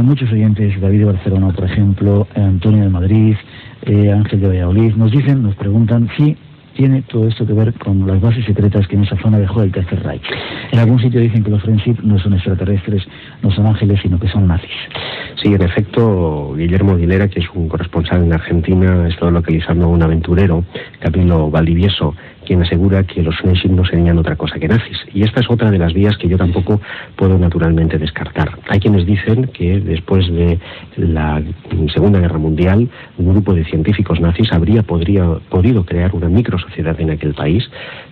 Muchos oyentes, David de Barcelona, por ejemplo, Antonio de Madrid, Ángel de Valladolid, nos preguntan si tiene todo esto que ver con las bases secretas que en esa zona dejó el Tercer Reich. En algún sitio dicen que los Friendship no son extraterrestres, no son ángeles, sino que son nazis. Sí, en efecto, Guillermo Aguilera, que es un corresponsal en Argentina, ha estado localizando a un aventurero, Camilo Valdivieso, quien asegura que los Friendship no serían otra cosa que nazis. Y esta es otra de las vías que yo tampoco puedo naturalmente descartar. Hay quienes dicen que después de la Segunda Guerra Mundial, un grupo de científicos nazis habría podido crear una microsociedad en aquel país.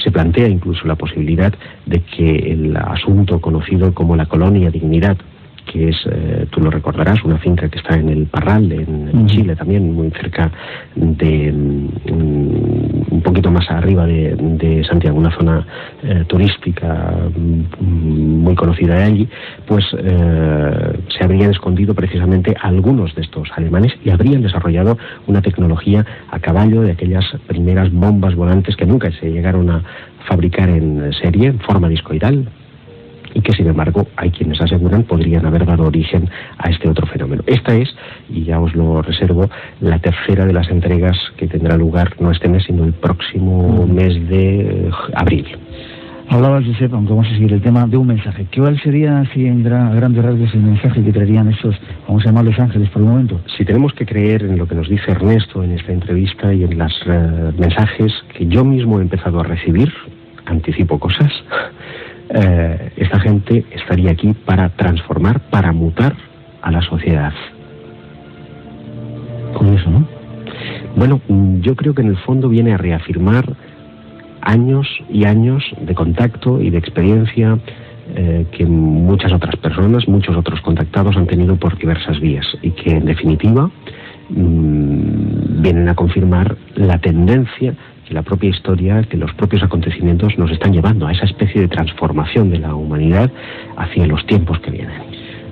Se plantea incluso la posibilidad de que el asunto conocido como la Colonia Dignidad, que es, tú lo recordarás, una finca que está en el Parral, en Chile también, muy cerca de, un poquito más arriba de Santiago, una zona turística muy conocida de allí, pues se habrían escondido precisamente algunos de estos alemanes y habrían desarrollado una tecnología a caballo de aquellas primeras bombas volantes que nunca se llegaron a fabricar en serie, en forma discoidal, y que sin embargo hay quienes aseguran podrían haber dado origen a este otro fenómeno. Esta es, y ya os lo reservo, la tercera de las entregas que tendrá lugar no este mes, sino el próximo mes de abril. Hablabas, Josep, aunque vamos a seguir el tema, de un mensaje. ¿Cuál sería, así a grandes rasgos, el mensaje que traerían esos, vamos a llamarlos ángeles por el momento? Si tenemos que creer en lo que nos dice Ernesto en esta entrevista y en los mensajes que yo mismo he empezado a recibir, anticipo cosas, esta gente estaría aquí para transformar, para mutar a la sociedad. Curioso, ¿no? Bueno, yo creo que en el fondo viene a reafirmar años y años de contacto y de experiencia que muchas otras personas, muchos otros contactados han tenido por diversas vías y que en definitiva vienen a confirmar la tendencia que la propia historia, que los propios acontecimientos nos están llevando a esa especie de transformación de la humanidad hacia los tiempos que vienen.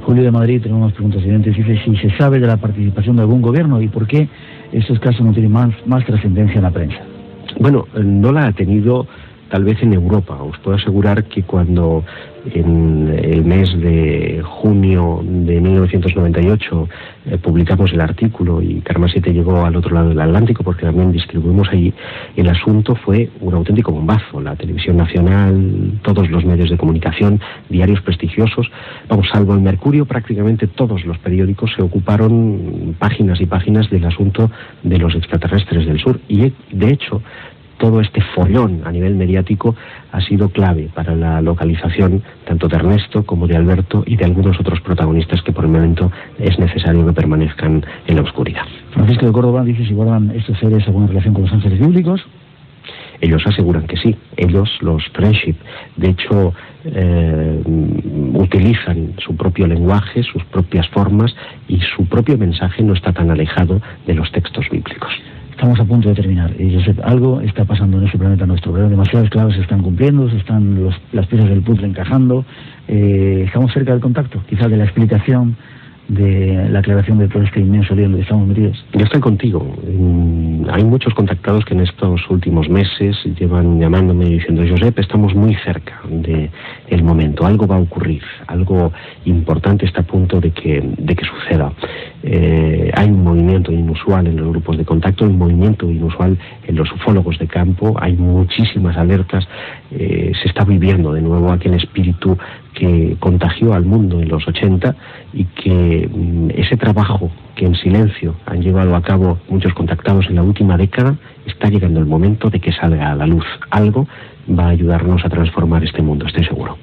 Julio de Madrid, tenemos unas preguntas evidentes. Dice si se sabe de la participación de algún gobierno y por qué estos casos no tienen más trascendencia en la prensa. Bueno, no la ha tenido tal vez en Europa. Os puedo asegurar que cuando en el mes de junio de 1998 publicamos el artículo y Karma 7 llegó al otro lado del Atlántico, porque también distribuimos allí, el asunto fue un auténtico bombazo. La televisión nacional, todos los medios de comunicación, diarios prestigiosos, vamos, salvo el Mercurio, prácticamente todos los periódicos se ocuparon páginas y páginas del asunto de los extraterrestres del sur. Y de hecho, todo este follón a nivel mediático ha sido clave para la localización tanto de Ernesto como de Alberto y de algunos otros protagonistas que por el momento es necesario que permanezcan en la oscuridad. Francisco de Córdoba dice si guardan estos seres alguna relación con los ángeles bíblicos. Ellos aseguran que sí, ellos, los Friendship, de hecho utilizan su propio lenguaje, sus propias formas y su propio mensaje no está tan alejado de los textos bíblicos. Estamos a punto de terminar. Josep, algo está pasando en este planeta nuestro, ¿verdad? Demasiadas claves se están cumpliendo, se están las piezas del puzzle encajando. Estamos cerca del contacto, quizás de la explicación, de la aclaración de todo este inmenso lío en el que estamos metidos. Yo estoy contigo. Hay muchos contactados que en estos últimos meses llevan llamándome y diciendo: Josep, estamos muy cerca del momento, algo va a ocurrir, algo importante está a punto de que suceda. Hay un movimiento inusual en los grupos de contacto, hay un movimiento inusual en los ufólogos de campo, hay muchísimas alertas, se está viviendo de nuevo aquel espíritu que contagió al mundo en los 80 y que ese trabajo que en silencio han llevado a cabo muchos contactados en la última década, está llegando el momento de que salga a la luz. Algo va a ayudarnos a transformar este mundo, estoy seguro.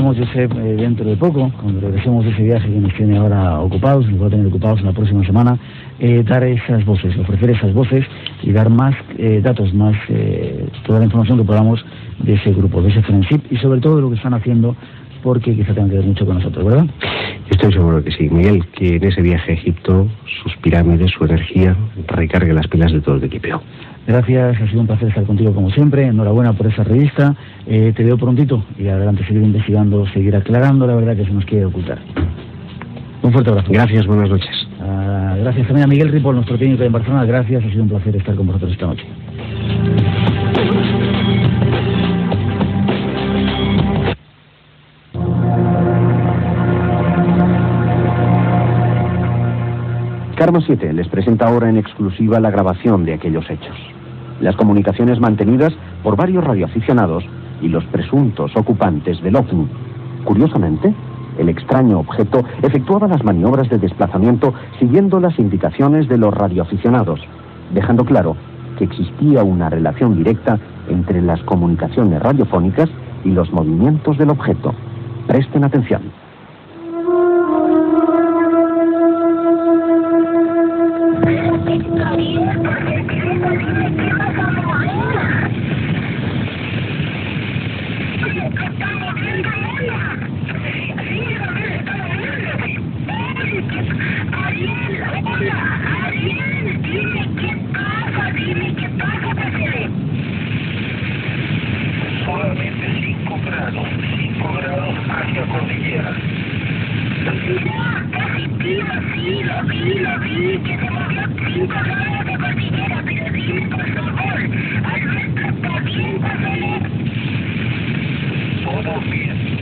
Josep, dentro de poco, cuando regresemos de ese viaje que nos tiene ahora ocupados, nos va a tener ocupados en la próxima semana, dar esas voces, ofrecer esas voces y dar más datos, más toda la información que podamos de ese grupo, de ese friendship y sobre todo de lo que están haciendo, porque quizá tengan que ver mucho con nosotros, ¿verdad? Estoy seguro que sí, Miguel, que en ese viaje a Egipto, sus pirámides, su energía, recargue las pilas de todo el equipo. Gracias, ha sido un placer estar contigo como siempre, enhorabuena por esa revista, te veo prontito y adelante seguir investigando, seguir aclarando la verdad que se nos quiere ocultar. Un fuerte abrazo. Gracias, buenas noches. Gracias también a Miguel Ripoll, nuestro técnico en Barcelona, gracias, ha sido un placer estar con vosotros esta noche. Karma 7 les presenta ahora en exclusiva la grabación de aquellos hechos. Las comunicaciones mantenidas por varios radioaficionados y los presuntos ocupantes del OVNI. Curiosamente, el extraño objeto efectuaba las maniobras de desplazamiento siguiendo las indicaciones de los radioaficionados, dejando claro que existía una relación directa entre las comunicaciones radiofónicas y los movimientos del objeto. Presten atención. vi, que se movió 5 grados de cordillera, pero dime por favor, Alberto, ¿está bien, José?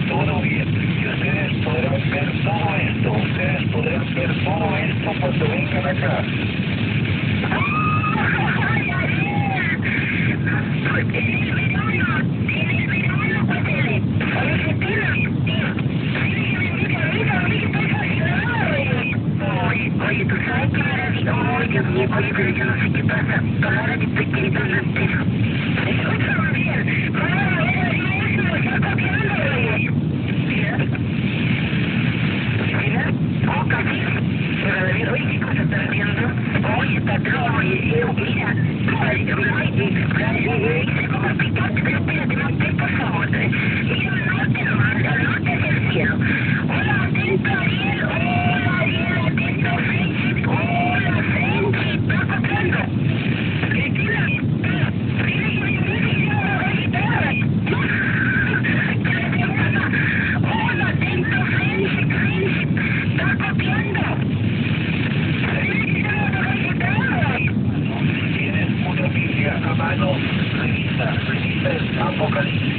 Todo bien. Y ustedes podrán ver todo esto cuando vengan acá. Oye, tú sabes que ahora digo, Dios mío, oye, pero yo no sé qué pasa. Ahora que estoy gritando entero. Escúchame bien. Eso me está copiando, Mira, casi. Pero David, oye, ¿qué cosa estás viendo? Oye, patrón, oye, mira. Hice como el picante, pero espérate, mantén, por favor. Mira, al norte nomás, al norte hacia el cielo. Hola, atento, Ariel. Hola, Ariel, atento, Friendship. Hola, Friendship, ¿estás copiando? Mira, la guitarra. Hola, atento, Friendship, ¿estás copiando? Una Biblia a mano, revisa el Apocalipsis.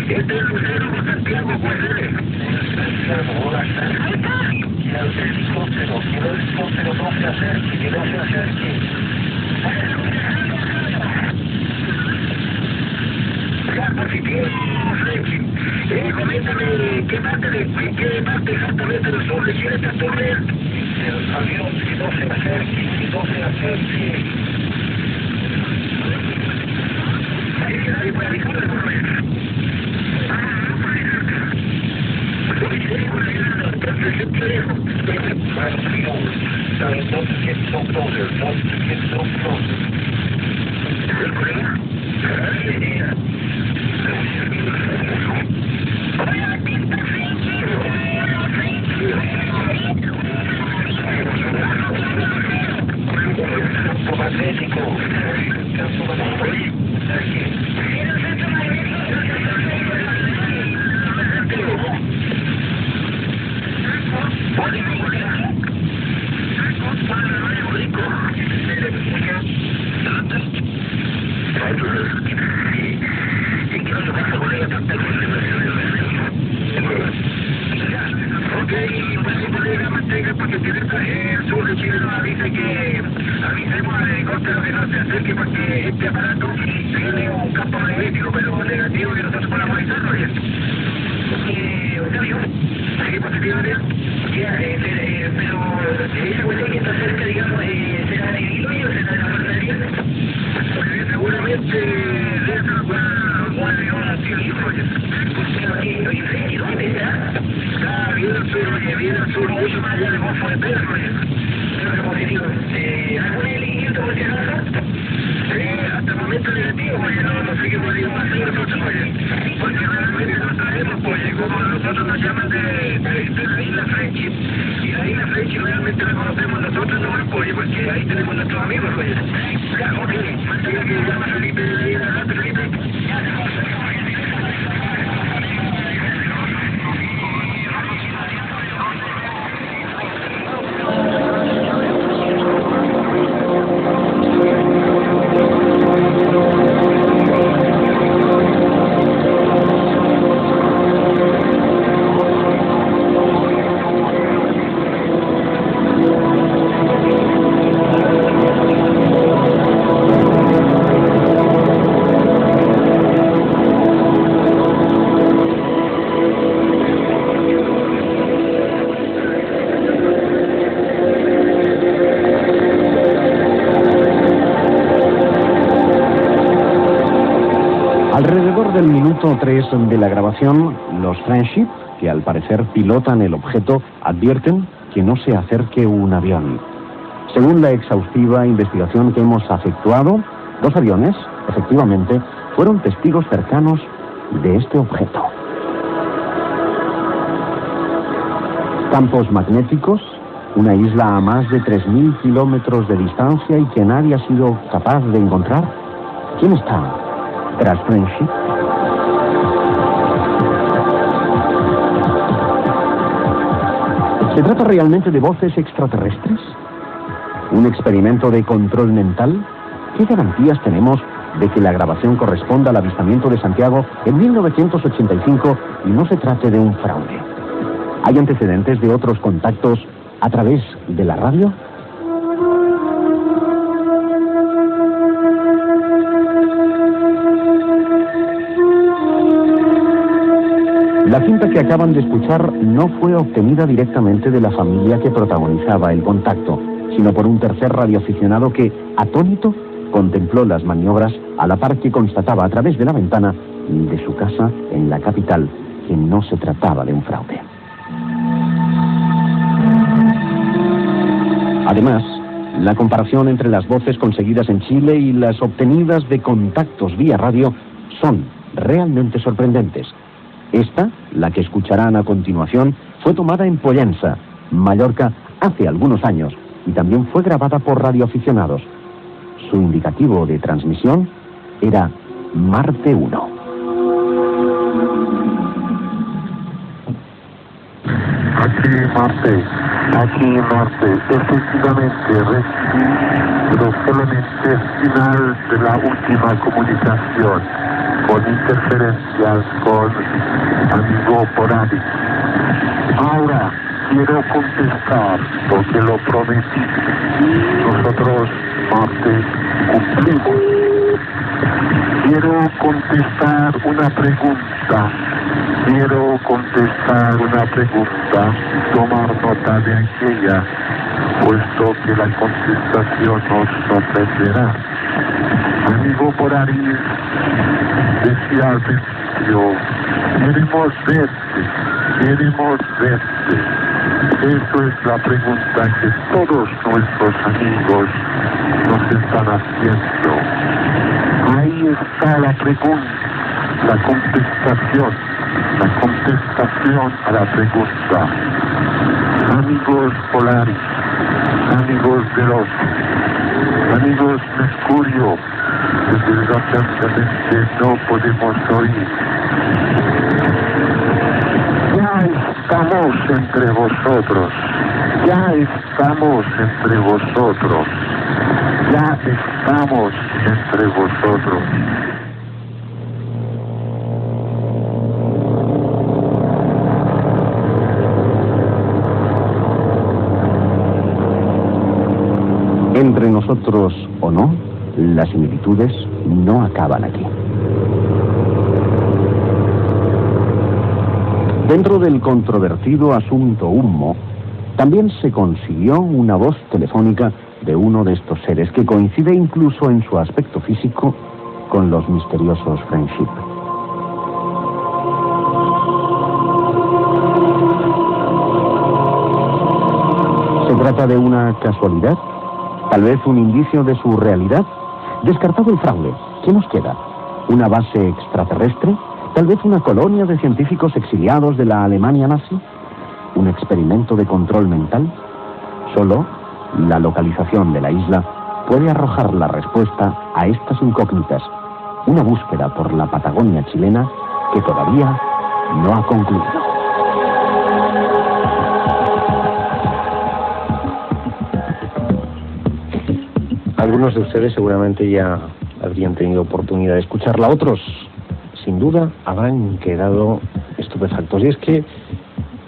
Este es Lucero de Santiago, que no se acerque. Coméntame, ¿qué parte exactamente del sur requiere esta torre? El avión, que no se acerque. Nadie puede avisarle por ver. Alrededor del minuto 3 de la grabación, los Friendship, que al parecer pilotan el objeto, advierten que no se acerque un avión. Según la exhaustiva investigación que hemos efectuado, 2 aviones, efectivamente, fueron testigos cercanos de este objeto. Campos magnéticos, Una isla a más de 3.000 kilómetros de distancia y que nadie ha sido capaz de encontrar. ¿Quién está tras Friendship? ¿Se trata realmente de voces extraterrestres? ¿Un experimento de control mental? ¿Qué garantías tenemos de que la grabación corresponda al avistamiento de Santiago en 1985 y no se trate de un fraude? ¿Hay antecedentes de otros contactos a través de la radio? La cinta que acaban de escuchar no fue obtenida directamente de la familia que protagonizaba el contacto, sino por un tercer radioaficionado que, atónito, contempló las maniobras a la par que constataba a través de la ventana de su casa en la capital que no se trataba de un fraude. Además, la comparación entre las voces conseguidas en Chile y las obtenidas de contactos vía radio son realmente sorprendentes. Esta, la que escucharán a continuación, fue tomada en Pollensa, Mallorca, hace algunos años y también fue grabada por radioaficionados. Su indicativo de transmisión era Marte 1. Aquí Marte, efectivamente recibí, pero solamente el final de la última comunicación, con interferencias con amigo Porari. Ahora quiero contestar lo que lo prometí. Nosotros, Marte, cumplimos. Quiero contestar una pregunta. Tomar nota de aquella, puesto que la contestación nos sorprenderá. Amigo Porari decía al principio, queremos verte. Eso es la pregunta que todos nuestros amigos nos están haciendo. Ahí está la pregunta, la contestación a la pregunta. Amigos Polaris, amigos Veloz, amigos Mercurio, que desgraciadamente no podemos oír. Ya estamos entre vosotros. Entre nosotros o no, las similitudes no acaban aquí. Dentro del controvertido asunto Humo, también se consiguió una voz telefónica de uno de estos seres que coincide incluso en su aspecto físico con los misteriosos Friendship. ¿Se trata de una casualidad? ¿Tal vez un indicio de su realidad? Descartado el fraude, ¿qué nos queda? ¿Una base extraterrestre? ¿Tal vez una colonia de científicos exiliados de la Alemania nazi? ¿Un experimento de control mental? Solo la localización de la isla puede arrojar la respuesta a estas incógnitas. Una búsqueda por la Patagonia chilena que todavía no ha concluido. Algunos de ustedes seguramente ya habrían tenido oportunidad de escucharla. Otros, sin duda, habrán quedado estupefactos. Y es que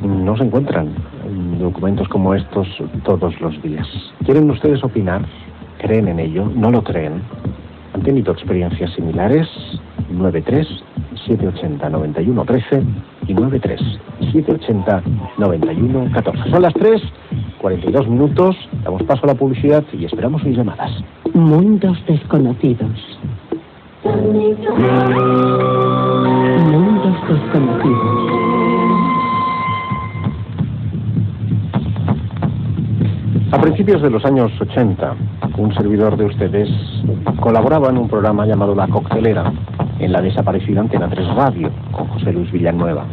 no se encuentran documentos como estos todos los días. ¿Quieren ustedes opinar? ¿Creen en ello? ¿No lo creen? ¿Han tenido experiencias similares? 93-780-9113 y 93-780-9114. Son las 3:42 minutos. Damos paso a la publicidad y esperamos sus llamadas. Mundos desconocidos. Mundos desconocidos. A principios de los años 80, un servidor de ustedes colaboraba en un programa llamado La Coctelera, en la desaparecida Antena 3 Radio, con José Luis Villanueva.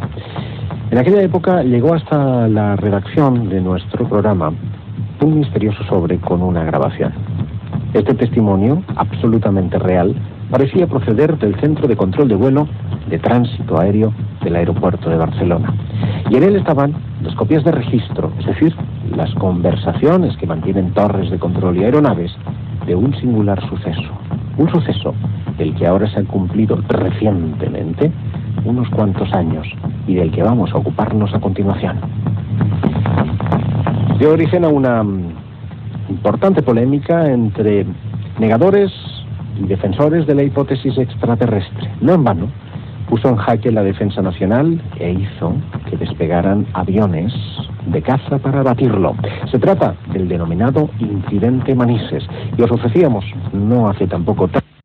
En aquella época llegó hasta la redacción de nuestro programa un misterioso sobre con una grabación. Este testimonio, absolutamente real, parecía proceder del Centro de Control de Vuelo de Tránsito Aéreo del aeropuerto de Barcelona. Y en él estaban las copias de registro, es decir, las conversaciones que mantienen torres de control y aeronaves de un singular suceso. Un suceso del que ahora se han cumplido recientemente unos cuantos años y del que vamos a ocuparnos a continuación. Dio origen a una importante polémica entre negadores y defensores de la hipótesis extraterrestre. No en vano, puso en jaque la defensa nacional e hizo que despegaran aviones de caza para abatirlo. Se trata del denominado incidente Manises, y os ofrecíamos no hace tampoco tanto